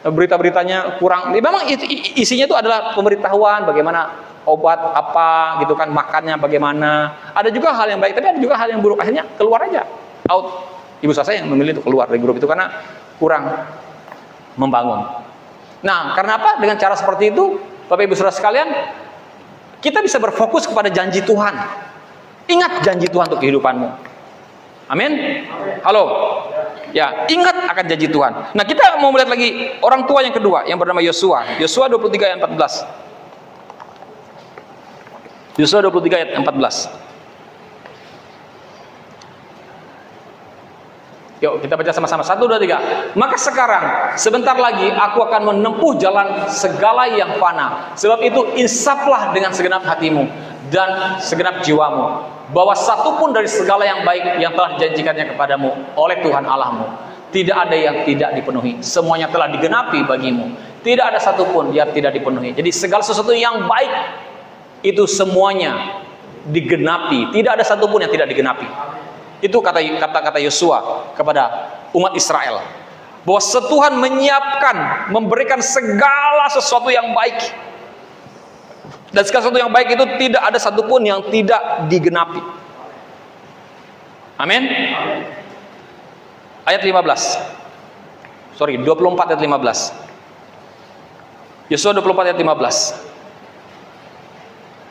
Berita-beritanya kurang. Memang isinya itu adalah pemberitahuan bagaimana obat apa gitu kan, makannya bagaimana. Ada juga hal yang baik, tapi ada juga hal yang buruk. Akhirnya keluar aja. Out. Ibu Sasa yang memilih untuk keluar dari grup itu karena kurang membangun. Nah, karena apa? Dengan cara seperti itu, Bapak Ibu Saudara sekalian, kita bisa berfokus kepada janji Tuhan. Ingat janji Tuhan untuk kehidupanmu. Amin? Halo? Ya, ingat akan janji Tuhan. Nah, kita mau melihat lagi orang tua yang kedua yang bernama Yosua. Yosua 23 ayat 14. Yosua 23 ayat 14. Yuk kita baca sama-sama. 1, 2, 3. Maka sekarang sebentar lagi aku akan menempuh jalan segala yang fana. Sebab itu insaflah dengan segenap hatimu dan segenap jiwamu, bahwa satu pun dari segala yang baik yang telah dijanjikannya kepadamu oleh Tuhan Allahmu tidak ada yang tidak dipenuhi. Semuanya telah digenapi bagimu. Tidak ada satupun yang tidak dipenuhi. Jadi segala sesuatu yang baik itu semuanya digenapi. Tidak ada satupun yang tidak digenapi. Itu kata Yosua kepada umat Israel, bahwa Tuhan menyiapkan, memberikan segala sesuatu yang baik, dan segala sesuatu yang baik itu tidak ada satupun yang tidak digenapi. Amin. Ayat 15. 24 ayat 15. Yosua 24 ayat 15.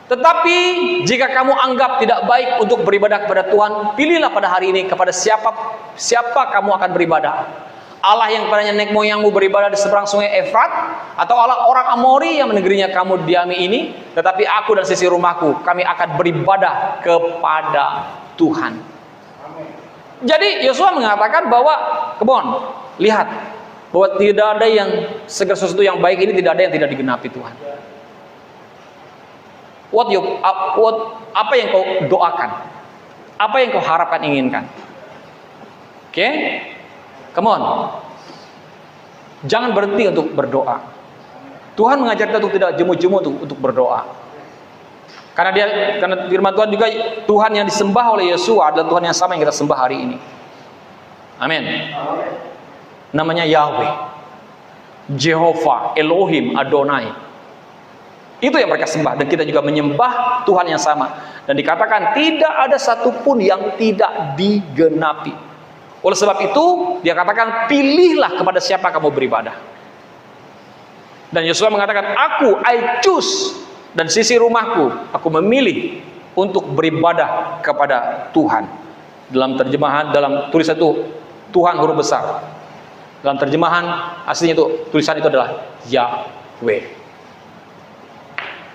Tetapi jika kamu anggap tidak baik untuk beribadah kepada Tuhan, pilihlah pada hari ini kepada siapa kamu akan beribadah. Allah yang kepadanya nenek moyangmu beribadah di seberang sungai Efrat, atau Allah orang Amori yang negerinya kamu diami ini. Tetapi aku dan sisi rumahku, kami akan beribadah kepada Tuhan. Jadi Yosua mengatakan bahwa, lihat bahwa tidak ada yang segala sesuatu yang baik ini, tidak ada yang tidak digenapi Tuhan. Apa yang kau doakan, apa yang kau harapkan, inginkan. Oke? Come on. Jangan berhenti untuk berdoa. Tuhan mengajar kita untuk tidak jemu-jemu untuk berdoa. Karena firman Tuhan juga, Tuhan yang disembah oleh Yosua adalah Tuhan yang sama yang kita sembah hari ini. Amin. Namanya Yahweh, Jehovah, Elohim, Adonai. Itu yang mereka sembah, dan kita juga menyembah Tuhan yang sama. Dan dikatakan tidak ada satupun yang tidak digenapi. Oleh sebab itu dia katakan, pilihlah kepada siapa kamu beribadah. Dan Yosua mengatakan, I choose, dan sisi rumahku aku memilih untuk beribadah kepada Tuhan. Dalam terjemahan, dalam tulisan itu Tuhan huruf besar. Dalam terjemahan aslinya itu tulisan itu adalah Yahweh.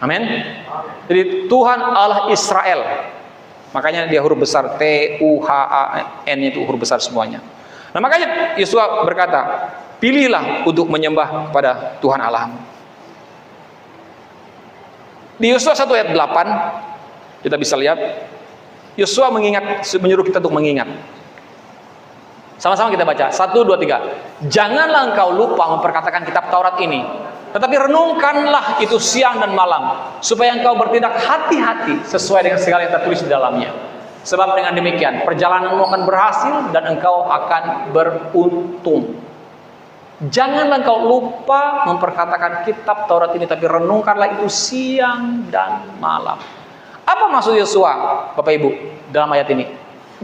Amin. Jadi Tuhan Allah Israel. Makanya dia huruf besar, T-U-H-A-N itu huruf besar semuanya. Nah makanya Yosua berkata, pilihlah untuk menyembah kepada Tuhan Allahmu. Di Yosua 1 ayat 8 kita bisa lihat, Yosua menyuruh kita untuk mengingat. Sama-sama kita baca, 1, 2, 3. Janganlah engkau lupa memperkatakan kitab Taurat ini, tetapi renungkanlah itu siang dan malam, supaya engkau bertindak hati-hati sesuai dengan segala yang tertulis di dalamnya. Sebab dengan demikian perjalananmu akan berhasil dan engkau akan beruntung. Janganlah engkau lupa memperkatakan kitab Taurat ini, tapi renungkanlah itu siang dan malam. Apa maksud Yosua, Bapak Ibu, dalam ayat ini?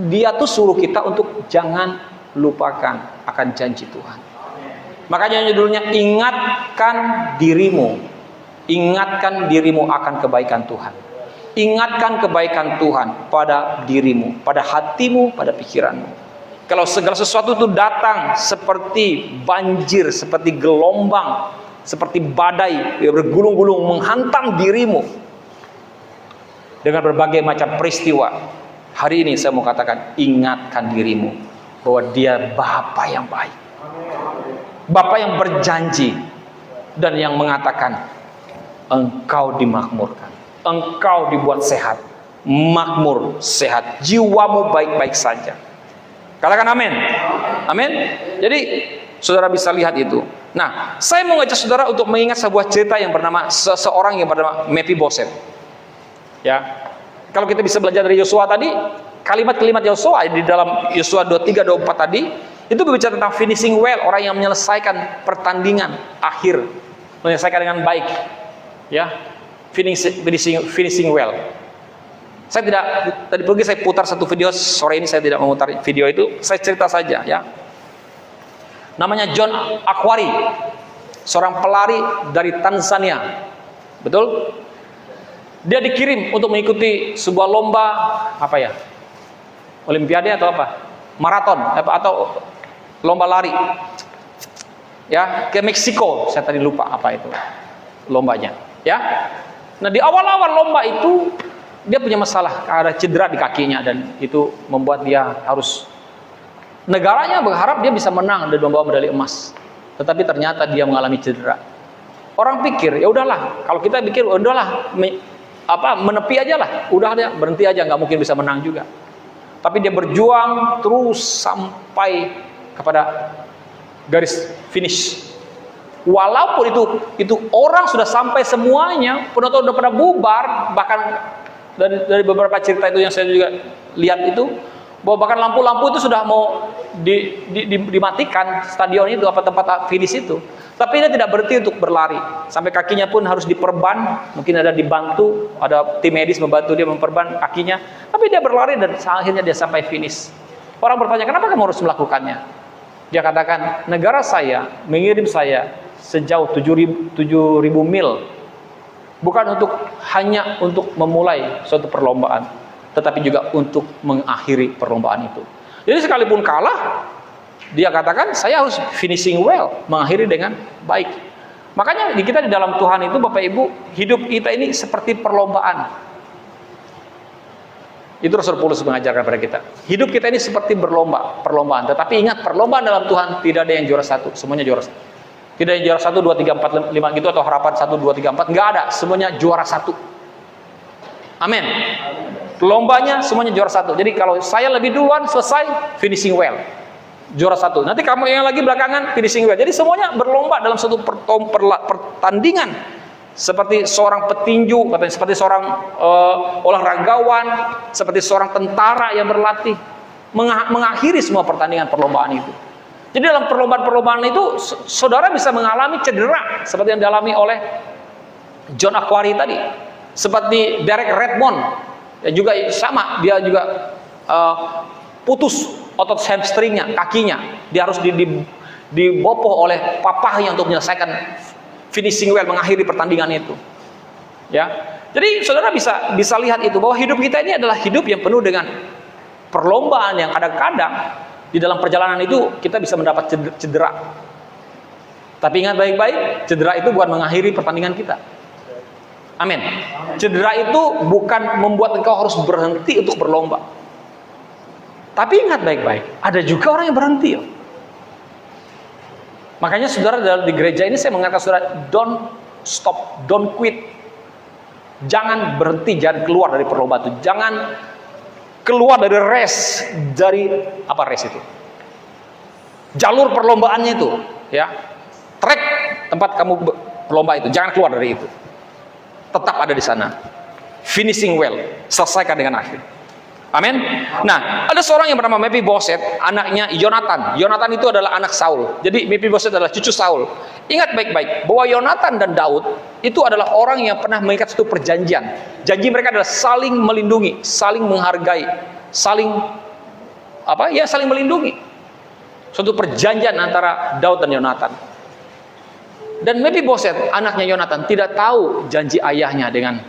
Dia tuh suruh kita untuk jangan lupakan akan janji Tuhan. Makanya judulnya ingatkan dirimu. Ingatkan dirimu akan kebaikan Tuhan. Ingatkan kebaikan Tuhan pada dirimu, pada hatimu, pada pikiranmu. Kalau segala sesuatu itu datang seperti banjir, seperti gelombang, seperti badai yang bergulung-gulung menghantam dirimu dengan berbagai macam peristiwa, hari ini saya mau katakan, ingatkan dirimu bahwa Dia Bapa yang baik, Bapa yang berjanji dan yang mengatakan engkau dimakmurkan, engkau dibuat sehat, makmur, sehat, jiwamu baik-baik saja. Katakan amin. Amin. Jadi saudara bisa lihat itu. Nah, saya mau ngajak saudara untuk mengingat sebuah cerita yang bernama seseorang yang bernama Mephibosheth. Ya, kalau kita bisa belajar dari Yosua tadi, kalimat-kalimat Yosua di dalam Yosua 23, 24 tadi, itu berbicara tentang finishing well, orang yang menyelesaikan pertandingan akhir, menyelesaikan dengan baik. Ya, finishing well. Saya tidak, tadi pagi saya putar satu video, sore ini saya tidak memutar video itu, saya cerita saja ya. Namanya John Akhwari, seorang pelari dari Tanzania. Betul? Dia dikirim untuk mengikuti sebuah lomba apa ya? Olimpiade atau apa? Maraton atau lomba lari. Ya, ke Meksiko. Saya tadi lupa apa itu lombanya, ya. Nah, di awal-awal lomba itu dia punya masalah, ada cedera di kakinya dan itu membuat dia harus, negaranya berharap dia bisa menang dan membawa medali emas. Tetapi ternyata dia mengalami cedera. Orang pikir, ya udahlah, kalau kita pikir udahlah menepi aja lah, udah dia berhenti aja, nggak mungkin bisa menang juga. Tapi dia berjuang terus sampai kepada garis finish. Walaupun itu orang sudah sampai semuanya, penonton udah pada bubar, bahkan dari beberapa cerita itu yang saya juga lihat itu, bahwa bahkan lampu-lampu itu sudah mau dimatikan stadion itu, apa tempat finish itu. Tapi dia tidak berhenti untuk berlari, sampai kakinya pun harus diperban, mungkin ada dibantu, ada tim medis membantu dia memperban kakinya. Tapi dia berlari dan akhirnya dia sampai finish. Orang bertanya, kenapa kamu harus melakukannya? Dia katakan, negara saya mengirim saya sejauh 7.000 mil, bukan hanya untuk memulai suatu perlombaan, tetapi juga untuk mengakhiri perlombaan itu. Jadi sekalipun kalah, dia katakan saya harus finishing well, mengakhiri dengan baik. Makanya kita di dalam Tuhan itu, Bapak Ibu, hidup kita ini seperti perlombaan. Itu Rasul Paulus mengajarkan kepada kita. Hidup kita ini seperti perlombaan. Tetapi ingat, perlombaan dalam Tuhan tidak ada yang juara satu, semuanya juara satu. Tidak ada juara 1, 2, 3, 4, 5 gitu, atau harapan 1, 2, 3, 4. Nggak ada, semuanya juara 1. Amin. Lombanya semuanya juara 1. Jadi kalau saya lebih duluan selesai, finishing well, juara 1. Nanti kamu yang lagi belakangan, finishing well. Jadi semuanya berlomba dalam satu pertandingan. Seperti seorang petinju, seperti seorang olahragawan, seperti seorang tentara yang berlatih, mengakhiri semua pertandingan perlombaan itu. Jadi dalam perlombaan-perlombaan itu saudara bisa mengalami cedera seperti yang dialami oleh John Akhwari tadi, seperti Derek Redmond yang juga sama, dia juga putus otot hamstringnya, kakinya, dia harus dibopoh oleh papahnya untuk menyelesaikan finishing well, mengakhiri pertandingan itu. Ya, jadi saudara bisa lihat itu, bahwa hidup kita ini adalah hidup yang penuh dengan perlombaan yang kadang-kadang di dalam perjalanan itu kita bisa mendapat cedera. Tapi ingat baik-baik, cedera itu bukan mengakhiri pertandingan kita. Amin. Cedera itu bukan membuat engkau harus berhenti untuk berlomba. Tapi ingat baik-baik, ada juga orang yang berhenti. Makanya saudara di gereja ini saya mengatakan saudara, don't stop, don't quit. Jangan berhenti, jangan keluar dari perlombaan itu. Jangan keluar dari race, dari apa race itu? Jalur perlombaannya itu, ya. Track tempat kamu berlomba itu, jangan keluar dari itu. Tetap ada di sana. Finishing well, selesaikan dengan akhir. Amin. Nah, ada seorang yang bernama Mephibosheth, anaknya Yonatan. Yonatan itu adalah anak Saul. Jadi Mephibosheth adalah cucu Saul. Ingat baik-baik bahwa Yonatan dan Daud itu adalah orang yang pernah mengikat satu perjanjian. Janji mereka adalah saling melindungi, saling menghargai, saling melindungi. Suatu perjanjian antara Daud dan Yonatan. Dan Mephiboset, anaknya Yonatan, tidak tahu janji ayahnya dengan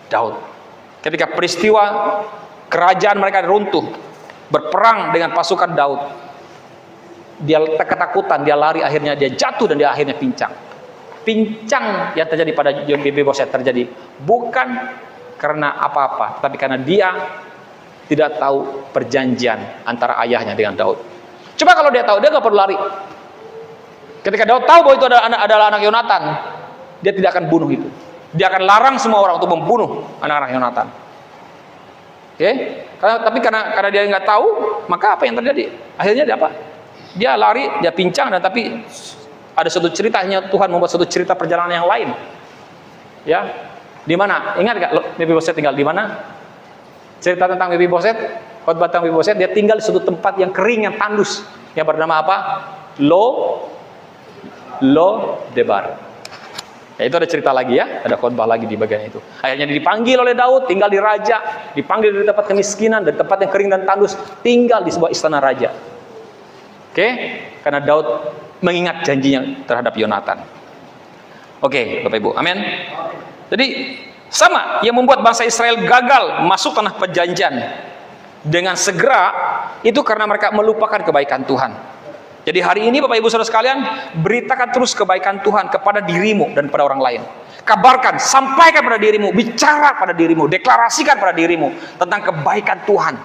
Daud. Ketika peristiwa kerajaan mereka runtuh, berperang dengan pasukan Daud, dia ketakutan, dia lari, akhirnya dia jatuh dan dia akhirnya pincang. Pincang yang terjadi pada Mephiboset terjadi bukan karena apa-apa, tapi karena dia tidak tahu perjanjian antara ayahnya dengan Daud. Coba kalau dia tahu, dia nggak perlu lari. Ketika Daud tahu bahwa itu adalah anak Yonatan, dia tidak akan bunuh itu. Dia akan larang semua orang untuk membunuh anak-anak Yonatan. Oke? Tapi karena dia nggak tahu, maka apa yang terjadi? Akhirnya dia apa? Dia lari, dia pincang, dan tapi ada suatu ceritanya, Tuhan membuat suatu cerita perjalanan yang lain. Ya, di mana? Ingat nggak Mephiboset tinggal di mana? Cerita tentang Mephiboset, khotbah tentang Mephiboset, dia tinggal di suatu tempat yang kering, yang tandus, yang bernama apa? Lo Debar. Ya, itu ada cerita lagi ya, ada khotbah lagi di bagian itu. Akhirnya dipanggil oleh Daud, tinggal di raja, dipanggil dari tempat kemiskinan, dari tempat yang kering dan tandus, tinggal di sebuah istana raja. Oke, karena Daud mengingat janjinya terhadap Yonatan. Oke, Bapak Ibu, amin. Jadi sama yang membuat bangsa Israel gagal masuk tanah perjanjian dengan segera itu karena mereka melupakan kebaikan Tuhan. Jadi hari ini Bapak Ibu Saudara sekalian, beritakan terus kebaikan Tuhan kepada dirimu dan pada orang lain. Kabarkan, sampaikan pada dirimu, bicara pada dirimu, deklarasikan pada dirimu tentang kebaikan Tuhan.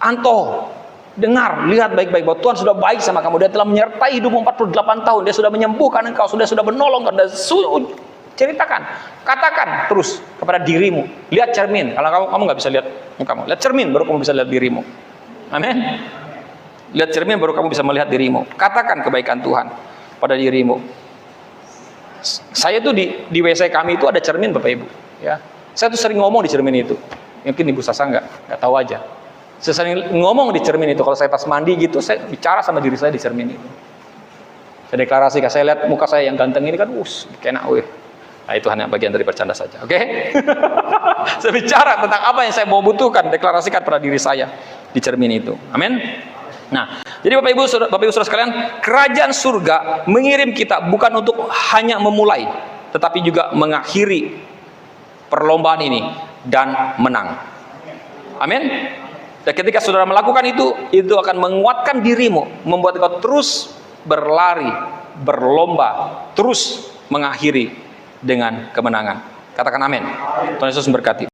Anto, dengar, lihat baik-baik bahwa Tuhan sudah baik sama kamu. Dia telah menyertai hidupmu 48 tahun. Dia sudah menyembuhkan engkau, sudah menolong engkau. Ceritakan, katakan terus kepada dirimu. Lihat cermin. Kalau kamu nggak bisa lihat mukamu, lihat cermin baru kamu bisa lihat dirimu. Amin. Lihat cermin baru kamu bisa melihat dirimu. Katakan kebaikan Tuhan pada dirimu. Saya tuh di WC kami itu ada cermin Bapak Ibu. Ya, saya tuh sering ngomong di cermin itu. Mungkin Ibu Sasa nggak tahu aja. Saya sering ngomong di cermin itu. Kalau saya pas mandi gitu, saya bicara sama diri saya di cermin itu. Saya deklarasikan. Saya lihat muka saya yang ganteng ini kan, enak, Nah, itu hanya bagian dari bercanda saja. Oke? Saya bicara tentang apa yang saya mau butuhkan, deklarasikan pada diri saya di cermin itu. Amin. Nah, jadi Bapak Ibu Saudara sekalian, kerajaan surga mengirim kita bukan untuk hanya memulai, tetapi juga mengakhiri perlombaan ini dan menang. Amin. Dan ketika saudara melakukan itu akan menguatkan dirimu, membuat kau terus berlari, berlomba, terus mengakhiri dengan kemenangan. Katakan amin. Tuhan Yesus memberkati.